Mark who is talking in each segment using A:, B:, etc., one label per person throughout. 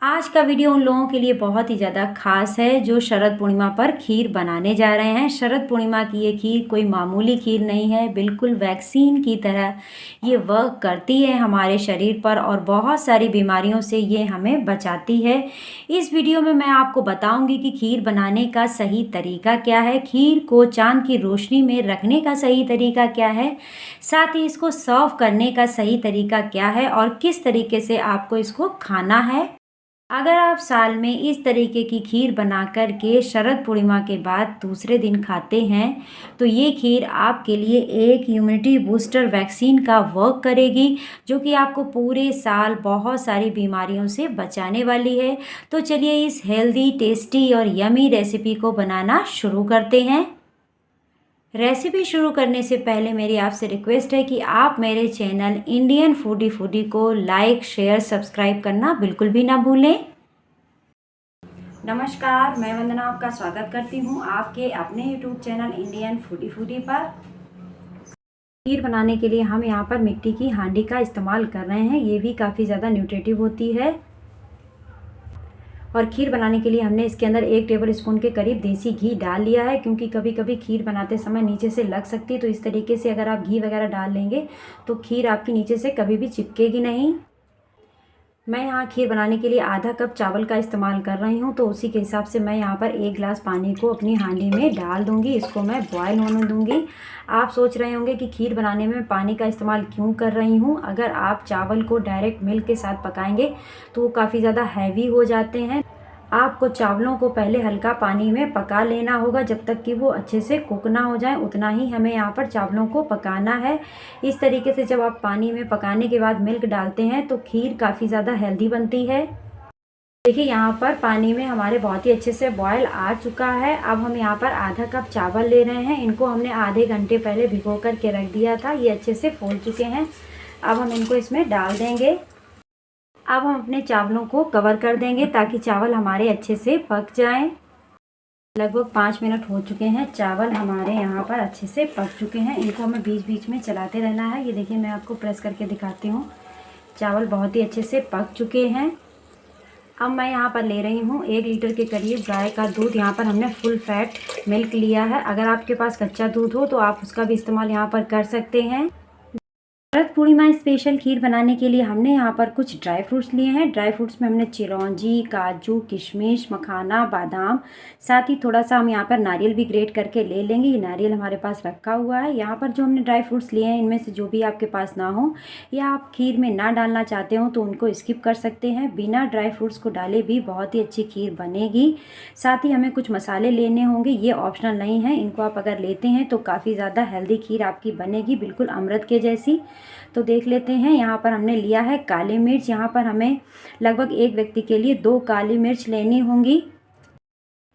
A: आज का वीडियो उन लोगों के लिए बहुत ही ज़्यादा खास है जो शरद पूर्णिमा पर खीर बनाने जा रहे हैं। शरद पूर्णिमा की ये खीर कोई मामूली खीर नहीं है, बिल्कुल वैक्सीन की तरह ये वर्क करती है हमारे शरीर पर और बहुत सारी बीमारियों से ये हमें बचाती है। इस वीडियो में मैं आपको बताऊंगी कि खीर बनाने का सही तरीका क्या है, खीर को चांद की रोशनी में रखने का सही तरीका क्या है, साथ ही इसको सर्व करने का सही तरीका क्या है और किस तरीके से आपको इसको खाना है। अगर आप साल में इस तरीके की खीर बना कर के शरद पूर्णिमा के बाद दूसरे दिन खाते हैं तो ये खीर आपके लिए एक इम्यूनिटी बूस्टर वैक्सीन का वर्क करेगी, जो कि आपको पूरे साल बहुत सारी बीमारियों से बचाने वाली है। तो चलिए इस हेल्दी, टेस्टी और यमी रेसिपी को बनाना शुरू करते हैं। रेसिपी शुरू करने से पहले मेरी आपसे रिक्वेस्ट है कि आप मेरे चैनल इंडियन फूडी फूडी को लाइक, शेयर, सब्सक्राइब करना बिल्कुल भी ना भूलें। नमस्कार, मैं वंदना आपका स्वागत करती हूँ आपके अपने YouTube channel Indian foodie foodie पर। खीर बनाने के लिए हम यहाँ पर मिट्टी की हांडी का इस्तेमाल कर रहे हैं। ये भी काफ़ी ज़्यादा न्यूट्रिटिव होती है। और खीर बनाने के लिए हमने इसके अंदर 1 टेबल स्पून के करीब देसी घी डाल लिया है, क्योंकि कभी कभी खीर बनाते समय नीचे से लग सकती है। तो इस तरीके से अगर आप घी वगैरह डाल लेंगे तो खीर आपकी नीचे से कभी भी चिपकेगी नहीं। मैं यहाँ खीर बनाने के लिए आधा कप चावल का इस्तेमाल कर रही हूँ, तो उसी के हिसाब से मैं यहाँ पर 1 गिलास पानी को अपनी हांडी में डाल दूँगी। इसको मैं बॉयल होने दूँगी। आप सोच रहे होंगे कि खीर बनाने में पानी का इस्तेमाल क्यों कर रही हूँ। अगर आप चावल को डायरेक्ट मिल्क के साथ पकाएंगे तो वो काफ़ी ज़्यादा हैवी हो जाते हैं। आपको चावलों को पहले हल्का पानी में पका लेना होगा, जब तक कि वो अच्छे से कुक ना हो जाए उतना ही हमें यहाँ पर चावलों को पकाना है। इस तरीके से जब आप पानी में पकाने के बाद मिल्क डालते हैं तो खीर काफ़ी ज़्यादा हेल्दी बनती है। देखिए यहाँ पर पानी में हमारे बहुत ही अच्छे से बॉयल आ चुका है। अब हम यहाँ पर आधा कप चावल ले रहे हैं। इनको हमने आधे घंटे पहले भिगो कर के रख दिया था। ये अच्छे से फूल चुके हैं। अब हम इनको इसमें डाल देंगे। अब हम अपने चावलों को कवर कर देंगे ताकि चावल हमारे अच्छे से पक जाएं। लगभग 5 मिनट हो चुके हैं। चावल हमारे यहाँ पर अच्छे से पक चुके हैं। इनको हमें बीच बीच में चलाते रहना है। ये देखिए, मैं आपको प्रेस करके दिखाती हूँ। चावल बहुत ही अच्छे से पक चुके हैं। अब मैं यहाँ पर ले रही हूँ 1 लीटर के करीब गाय का दूध। यहाँ पर हमने फुल फैट मिल्क लिया है। अगर आपके पास कच्चा दूध हो तो आप उसका भी इस्तेमाल यहाँ पर कर सकते हैं। शरद पूर्णिमा स्पेशल खीर बनाने के लिए हमने यहाँ पर कुछ ड्राई फ्रूट्स लिए हैं। ड्राई फ्रूट्स में हमने चिरौंजी, काजू, किशमिश, मखाना, बादाम, साथ ही थोड़ा सा हम यहाँ पर नारियल भी ग्रेट करके ले लेंगे। ये नारियल हमारे पास रखा हुआ है। यहाँ पर जो हमने ड्राई फ्रूट्स लिए हैं इनमें से जो भी आपके पास ना हो या आप खीर में ना डालना चाहते हो तो उनको स्किप कर सकते हैं। बिना ड्राई फ्रूट्स को डाले भी बहुत ही अच्छी खीर बनेगी। साथ ही हमें कुछ मसाले लेने होंगे, ये ऑप्शनल नहीं है। इनको आप अगर लेते हैं तो काफ़ी ज़्यादा हेल्दी खीर आपकी बनेगी, बिल्कुल अमृत के जैसी। तो देख लेते हैं। यहाँ पर हमने लिया है काली मिर्च। यहाँ पर हमें लगभग 1 व्यक्ति के लिए 2 काली मिर्च लेनी होंगी।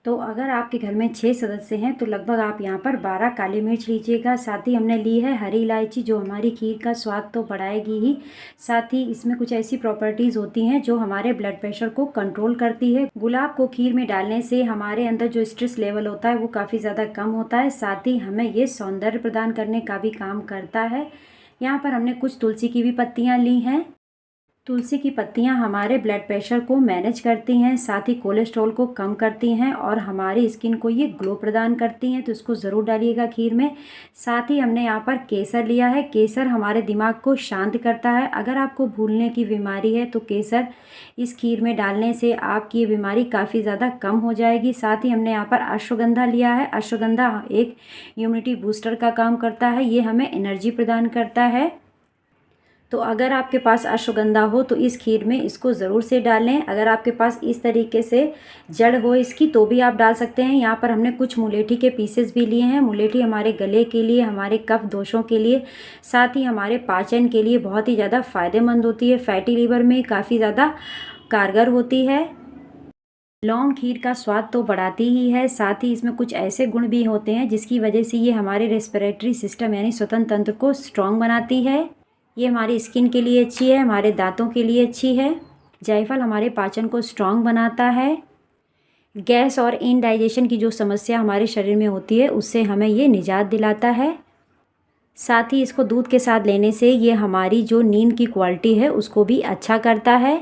A: तो अगर आपके घर में 6 सदस्य हैं तो लगभग आप यहाँ पर 12 काली मिर्च लीजिएगा। साथ ही हमने ली है हरी इलायची, जो हमारी खीर का स्वाद तो बढ़ाएगी ही, साथ ही इसमें कुछ ऐसी प्रॉपर्टीज़ होती हैं जो हमारे ब्लड प्रेशर को कंट्रोल करती है। गुलाब को खीर में डालने से हमारे अंदर जो स्ट्रेस लेवल होता है वो काफ़ी ज़्यादा कम होता है। साथ ही हमें ये सौंदर्य प्रदान करने का भी काम करता है। यहाँ पर हमने कुछ तुलसी की भी पत्तियाँ ली हैं। तुलसी की पत्तियाँ हमारे ब्लड प्रेशर को मैनेज करती हैं, साथ ही कोलेस्ट्रॉल को कम करती हैं और हमारी स्किन को ये ग्लो प्रदान करती हैं। तो इसको ज़रूर डालिएगा खीर में। साथ ही हमने यहाँ पर केसर लिया है। केसर हमारे दिमाग को शांत करता है। अगर आपको भूलने की बीमारी है तो केसर इस खीर में डालने से आपकी ये बीमारी काफ़ी ज़्यादा कम हो जाएगी। साथ ही हमने यहाँ पर अश्वगंधा लिया है। अश्वगंधा एक इम्यूनिटी बूस्टर का काम करता है। ये हमें एनर्जी प्रदान करता है। तो अगर आपके पास अश्वगंधा हो तो इस खीर में इसको ज़रूर से डालें। अगर आपके पास इस तरीके से जड़ हो इसकी तो भी आप डाल सकते हैं। यहाँ पर हमने कुछ मुलेठी के पीसेस भी लिए हैं। मुलेठी हमारे गले के लिए, हमारे कफ दोषों के लिए, साथ ही हमारे पाचन के लिए बहुत ही ज़्यादा फ़ायदेमंद होती है। फैटी लीवर में काफ़ी ज़्यादा कारगर होती है। लौंग खीर का स्वाद तो बढ़ाती ही है, साथ ही इसमें कुछ ऐसे गुण भी होते हैं जिसकी वजह से ये हमारे रेस्पिरेटरी सिस्टम यानी श्वसन तंत्र को स्ट्रॉन्ग बनाती है। ये हमारी स्किन के लिए अच्छी है, हमारे दांतों के लिए अच्छी है। जायफल हमारे पाचन को स्ट्रॉन्ग बनाता है। गैस और इनडाइजेशन की जो समस्या हमारे शरीर में होती है उससे हमें ये निजात दिलाता है। साथ ही इसको दूध के साथ लेने से ये हमारी जो नींद की क्वालिटी है उसको भी अच्छा करता है।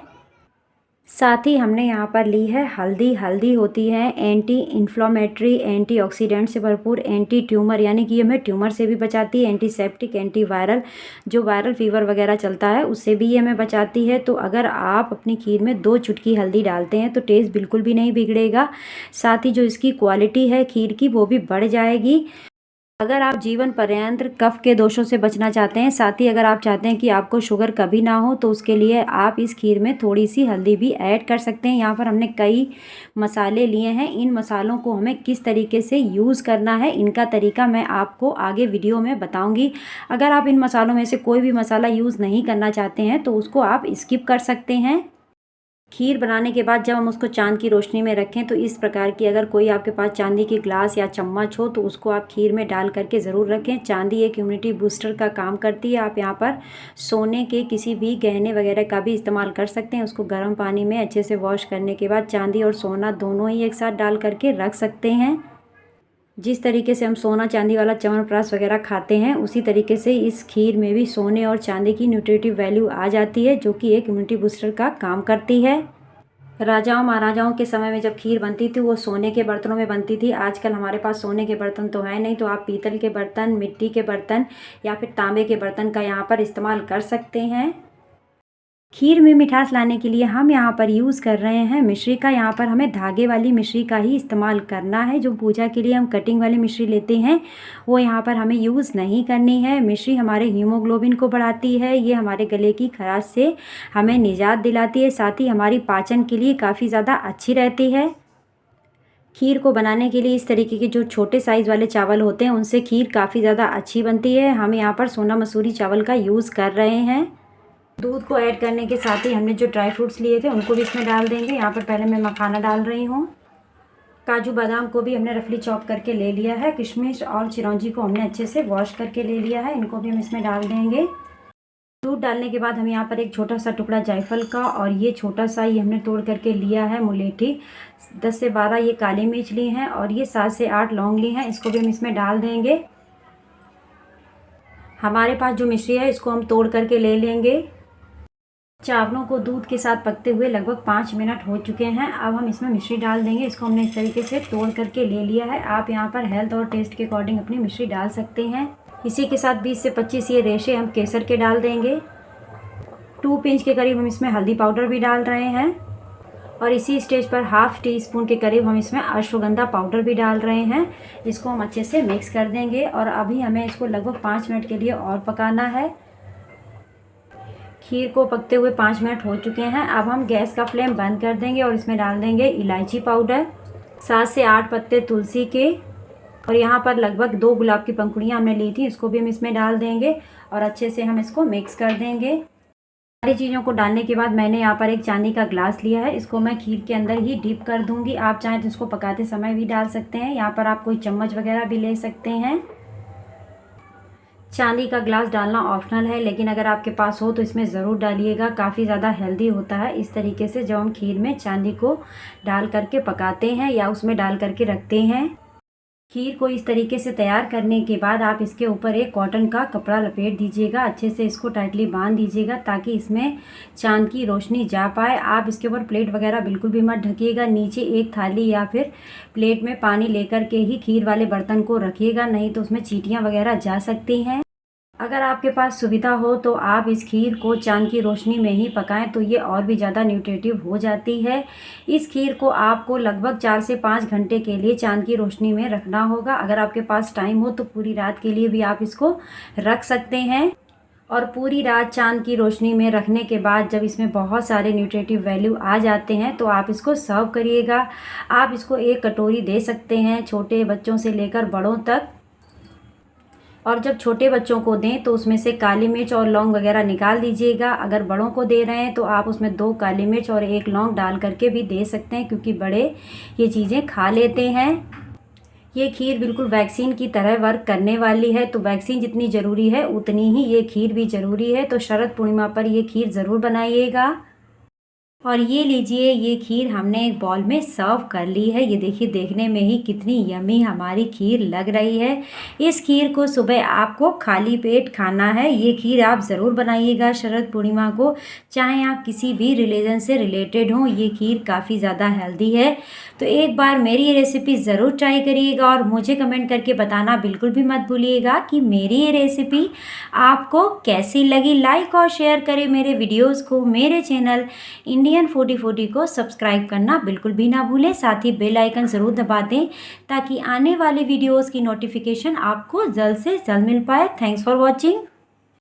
A: साथ ही हमने यहाँ पर ली है हल्दी। हल्दी होती है एंटी इन्फ्लामेटरी, एंटीऑक्सीडेंट से भरपूर, एंटी ट्यूमर यानी कि हमें ट्यूमर से भी बचाती है, एंटीसेप्टिक, एंटी वायरल, जो वायरल फीवर वगैरह चलता है उससे भी ये हमें बचाती है। तो अगर आप अपनी खीर में 2 चुटकी हल्दी डालते हैं तो टेस्ट बिल्कुल भी नहीं बिगड़ेगा। साथ ही जो इसकी क्वालिटी है खीर की वो भी बढ़ जाएगी। अगर आप जीवन पर्यंत कफ के दोषों से बचना चाहते हैं, साथ ही अगर आप चाहते हैं कि आपको शुगर कभी ना हो, तो उसके लिए आप इस खीर में थोड़ी सी हल्दी भी ऐड कर सकते हैं। यहाँ पर हमने कई मसाले लिए हैं। इन मसालों को हमें किस तरीके से यूज़ करना है, इनका तरीका मैं आपको आगे वीडियो में बताऊंगी। अगर आप इन मसालों में से कोई भी मसाला यूज़ नहीं करना चाहते हैं तो उसको आप स्किप कर सकते हैं। खीर बनाने के बाद जब हम उसको चांद की रोशनी में रखें तो इस प्रकार की अगर कोई आपके पास चांदी की ग्लास या चम्मच हो तो उसको आप खीर में डाल करके ज़रूर रखें। चांदी एक इम्यूनिटी बूस्टर का काम करती है। आप यहाँ पर सोने के किसी भी गहने वगैरह का भी इस्तेमाल कर सकते हैं। उसको गर्म पानी में अच्छे से वॉश करने के बाद चांदी और सोना दोनों ही एक साथ डाल करके रख सकते हैं। जिस तरीके से हम सोना चांदी वाला च्यवनप्राश वगैरह खाते हैं उसी तरीके से इस खीर में भी सोने और चांदी की न्यूट्रिटिव वैल्यू आ जाती है, जो कि एक इम्यूनिटी बूस्टर का काम करती है। राजाओं महाराजाओं के समय में जब खीर बनती थी वो सोने के बर्तनों में बनती थी। आजकल हमारे पास सोने के बर्तन तो है नहीं, तो आप पीतल के बर्तन, मिट्टी के बर्तन या फिर तांबे के बर्तन का यहाँ पर इस्तेमाल कर सकते हैं। खीर में मिठास लाने के लिए हम यहाँ पर यूज़ कर रहे हैं मिश्री का। यहाँ पर हमें धागे वाली मिश्री का ही इस्तेमाल करना है। जो पूजा के लिए हम कटिंग वाली मिश्री लेते हैं वो यहाँ पर हमें यूज़ नहीं करनी है। मिश्री हमारे हीमोग्लोबिन को बढ़ाती है, ये हमारे गले की खराश से हमें निजात दिलाती है, साथ ही हमारी पाचन के लिए काफ़ी ज़्यादा अच्छी रहती है। खीर को बनाने के लिए इस तरीके के जो छोटे साइज़ वाले चावल होते हैं उनसे खीर काफ़ी ज़्यादा अच्छी बनती है। हम यहाँ पर सोना मसूरी चावल का यूज़ कर रहे हैं। दूध को ऐड करने के साथ ही हमने जो ड्राई फ्रूट्स लिए थे उनको भी इसमें डाल देंगे। यहाँ पर पहले मैं मखाना डाल रही हूँ। काजू बादाम को भी हमने रफली चॉप करके ले लिया है। किशमिश और चिरौंजी को हमने अच्छे से वॉश करके ले लिया है, इनको भी हम इसमें डाल देंगे। दूध डालने के बाद हम यहाँ पर एक छोटा सा टुकड़ा जायफल का और ये छोटा सा ही हमने तोड़ करके लिया है मुलेठी, 10 से 12 ये काली मिर्च ली हैं और ये 7 से 8 लौंग ली हैं, इसको भी हम इसमें डाल देंगे। हमारे पास जो मिश्री है इसको हम तोड़ करके ले लेंगे। चावलों को दूध के साथ पकते हुए लगभग 5 मिनट हो चुके हैं। अब हम इसमें मिश्री डाल देंगे। इसको हमने इस तरीके से तोड़ करके ले लिया है। आप यहाँ पर हेल्थ और टेस्ट के अकॉर्डिंग अपनी मिश्री डाल सकते हैं। इसी के साथ 20 से 25 ये रेशे हम केसर के डाल देंगे। 2 पिंच के करीब हम इसमें हल्दी पाउडर भी डाल रहे हैं और इसी स्टेज पर ½ टी स्पून के करीब हम इसमें अश्वगंधा पाउडर भी डाल रहे हैं। इसको हम अच्छे से मिक्स कर देंगे और अभी हमें इसको लगभग 5 मिनट के लिए और पकाना है। खीर को पकते हुए 5 मिनट हो चुके हैं। अब हम गैस का फ्लेम बंद कर देंगे और इसमें डाल देंगे इलायची पाउडर, 7 से 8 पत्ते तुलसी के और यहाँ पर लगभग 2 गुलाब की पंखुड़ियाँ हमने ली थी, इसको भी हम इसमें डाल देंगे और अच्छे से हम इसको मिक्स कर देंगे। सारी चीज़ों को डालने के बाद मैंने यहाँ पर एक चांदी का ग्लास लिया है, इसको मैं खीर के अंदर ही डीप कर दूँगी। आप चाहें तो इसको पकाते समय भी डाल सकते हैं। यहाँ पर आप कोई चम्मच वगैरह भी ले सकते हैं। चांदी का ग्लास डालना ऑप्शनल है, लेकिन अगर आपके पास हो तो इसमें ज़रूर डालिएगा, काफ़ी ज़्यादा हेल्दी होता है। इस तरीके से जब हम खीर में चांदी को डाल करके पकाते हैं या उसमें डाल करके रखते हैं। खीर को इस तरीके से तैयार करने के बाद आप इसके ऊपर एक कॉटन का कपड़ा लपेट दीजिएगा, अच्छे से इसको टाइटली बांध दीजिएगा ताकि इसमें चांद की रोशनी जा पाए। आप इसके ऊपर प्लेट वगैरह बिल्कुल भी मत ढकिएगा। नीचे एक थाली या फिर प्लेट में पानी लेकर के ही खीर वाले बर्तन को रखिएगा, नहीं तो उसमें चींटियाँ वगैरह जा सकती हैं। अगर आपके पास सुविधा हो तो आप इस खीर को चांद की रोशनी में ही पकाएं तो ये और भी ज़्यादा न्यूट्रिटिव हो जाती है। इस खीर को आपको लगभग 4 से 5 घंटे के लिए चांद की रोशनी में रखना होगा। अगर आपके पास टाइम हो तो पूरी रात के लिए भी आप इसको रख सकते हैं और पूरी रात चांद की रोशनी में रखने के बाद जब इसमें बहुत सारे न्यूट्रिटिव वैल्यू आ जाते हैं तो आप इसको सर्व करिएगा। आप इसको एक कटोरी दे सकते हैं, छोटे बच्चों से लेकर बड़ों तक। और जब छोटे बच्चों को दें तो उसमें से काली मिर्च और लौंग वगैरह निकाल दीजिएगा। अगर बड़ों को दे रहे हैं तो आप उसमें 2 काली मिर्च और 1 लौंग डाल करके भी दे सकते हैं, क्योंकि बड़े ये चीज़ें खा लेते हैं। ये खीर बिल्कुल वैक्सीन की तरह वर्क करने वाली है, तो वैक्सीन जितनी ज़रूरी है उतनी ही ये खीर भी ज़रूरी है। तो शरद पूर्णिमा पर ये खीर ज़रूर बनाइएगा। और ये लीजिए, ये खीर हमने एक बाउल में सर्व कर ली है। ये देखिए, देखने में ही कितनी यमी हमारी खीर लग रही है। इस खीर को सुबह आपको खाली पेट खाना है। ये खीर आप ज़रूर बनाइएगा शरद पूर्णिमा को, चाहे आप किसी भी रिलीजन से रिलेटेड हों। ये खीर काफ़ी ज़्यादा हेल्दी है। तो एक बार मेरी ये रेसिपी ज़रूर ट्राई करिएगा और मुझे कमेंट करके बताना बिल्कुल भी मत भूलिएगा कि मेरी ये रेसिपी आपको कैसी लगी। लाइक और शेयर करें मेरे वीडियोज़ को। मेरे चैनल इंडियन फूडी फूडी को सब्सक्राइब करना बिल्कुल भी ना भूलें। साथ ही बेल आइकन ज़रूर दबा दें ताकि आने वाले वीडियोज़ की नोटिफिकेशन आपको जल्द से जल्द मिल पाए। Thanks for watching.